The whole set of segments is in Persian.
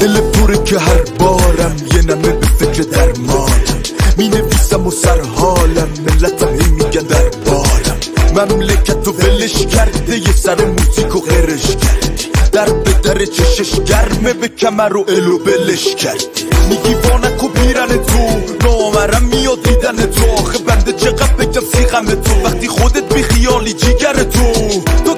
دل پره که هر بارم یه نمه به فکر درمانم، می نویسم و سر حالم، ملتم هی میگن در بارم. مملکت رو ولش کرده یه سر موزیک و غیرش کرد، در به در چشش گرمه به کمر و الو بلش کرد. میگی وانک و بیرن تو، نامرم میاد دیدن تو. آخه بنده چقدر بگم سیغم تو، وقتی خودت بی خیالی جیگر تو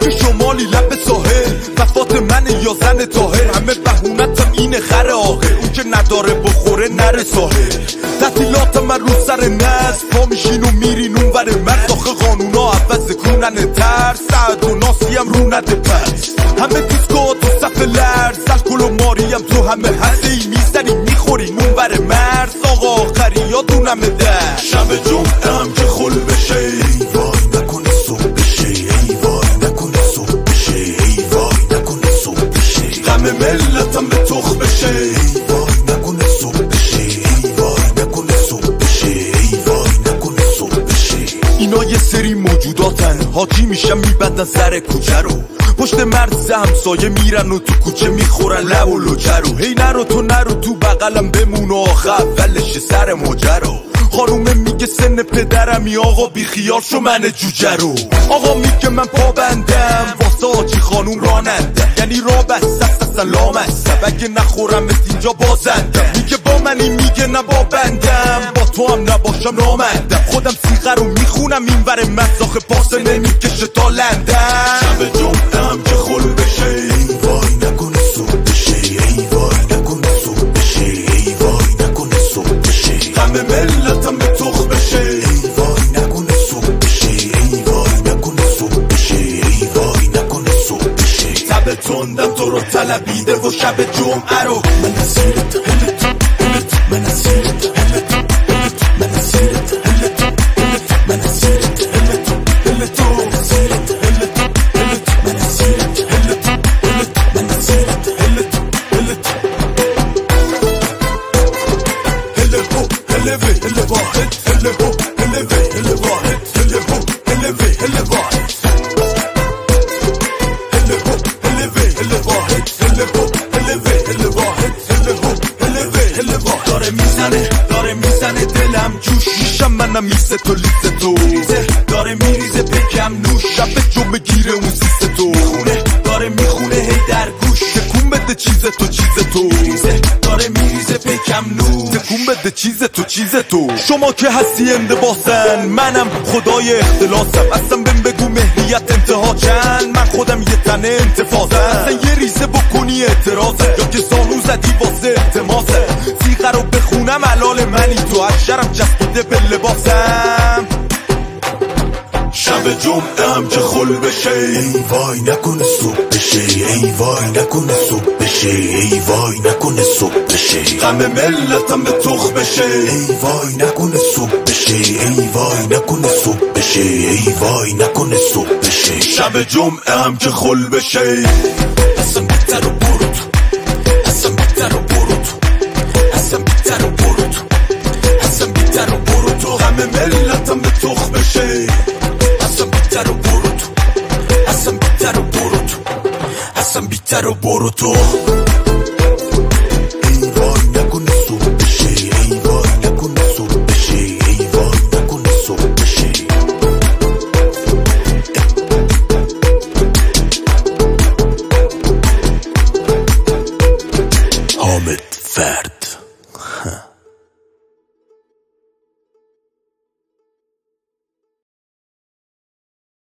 که شمالی لب ساحل، وفات من یا زن طاهر. همه بهونتم اینه خر آخر، اون که نداره بخوره نره ساحل. تعطیلات من رو سر نست، پا میشین و میرین اون ور مرز. آخه قانونا عوض کنن ترس، سعد و ناسی هم رو نده پس. همه دیسکو تو صف لرز، الکل و ماریم تو همه هسته ای میزنی میخورین اون ور مرز. آقا آخری یادونمه در شب جمعه هم که خل بشه، ای وای نکنه صبح بشه، ای وای نکنه صبح بشه، ای وای نکنه صبح بشه. غم ملتم به تخ بشه، ای وای نکنه صبح بشه، ای وای نکنه صبح بشه، ای وای نکنه صبح بشه. اینا یه سری موجوداتن، حاجی میشن میبندن سر کوچه رو، پشت مرز همسایه میرن و تو کوچه میخورن لب و لوچه رو. هی نرو تو بغلم بمون و آخه اولش سر ماجرا. خانومه میگه سن پدرمی، آقا بی خیال شو من جوجه رو. آقا میگه من پابندم، واسه آجی خانوم راننده، یعنی را بست اصلا لامستم، اگه نخورم اینجا بازندم. میگه با منی، میگه نه با بندم، با تو هم نباشم نامندم. خودم سیغه رو میخونم این ور مزاخ پاسه نمیکشه تا لندن. شب جمعه هم که خل بشه، ای وای نکنه صبح بشه، ای وای نکنه صبح بشه، ای وای نکنه صبح بشه. غم ملتم به تخ بشه، ای وای نکنه صبح بشه، ای وای نکنه صبح بشه، ای وای نکنه صبح بشه. تب تندم تو رو طلبیده و شب جمعه رو من اسیرت هلت هلت، من اسیرت هلت هلت، من اسیرت هلت هلت، من اسیرت هلت هلت، من اسیرت هلت هلت، من اسیرت هلت هلت، من اسیرت هلت هلت. هلبو هلوی هل واحد، هلبو هلوی هل واحد، هلبو هلوی هل واحد، هلبو هلوی هل واحد، هلبو هلوی هل واحد، هلبو هلوی هل واحد. داره میزنه دلم جوش، میشم منم میزه تو لیزه تو، داره میریزه پکم نوش. شب جمعه گیره اون سیسه تو، داره میخونه هی در گوش. تکون بده چیز تو، داره میریزه پکم نوش. تکون بده چیز تو. شما که هستی اندباسن، منم خدای اختلاسم. اصلا بهم بگو مهریت انتها چند، من خودم یه تنه انتفاضم. اصلا یه ریزه بکنی اعتراضه، یا که زانو زدی واسه التماسه. سیغه رو بخونم علال منی تو، اکشرم چسبیده به لباسم. شب جمعه هم که خل بشه، ای وای نکنه صبح بشه، ای وای نکنه صبح بشه، ای وای نکنه صبح بشه. غم ملتم به تخ بشه، ای وای نکنه صبح بشه، ای وای نکنه صبح بشه، ای وای نکنه صبح بشه. شب جمعه هم که خل بشه، اصلا بیتر و برو تو، اصلا بیتر و برو تو، اصلا بیتر و برو تو، اصلا بیتر و برو تو. غم ملتم به تخ بشه، اصلا بیتر و برو تو، اصلا بیتر و برو تو، اصلا بیتر و برو تو. ای وای نکنه صبح بشه، ای وای نکنه صبح بشه، ای وای نکنه صبح بشه. حامد فرد.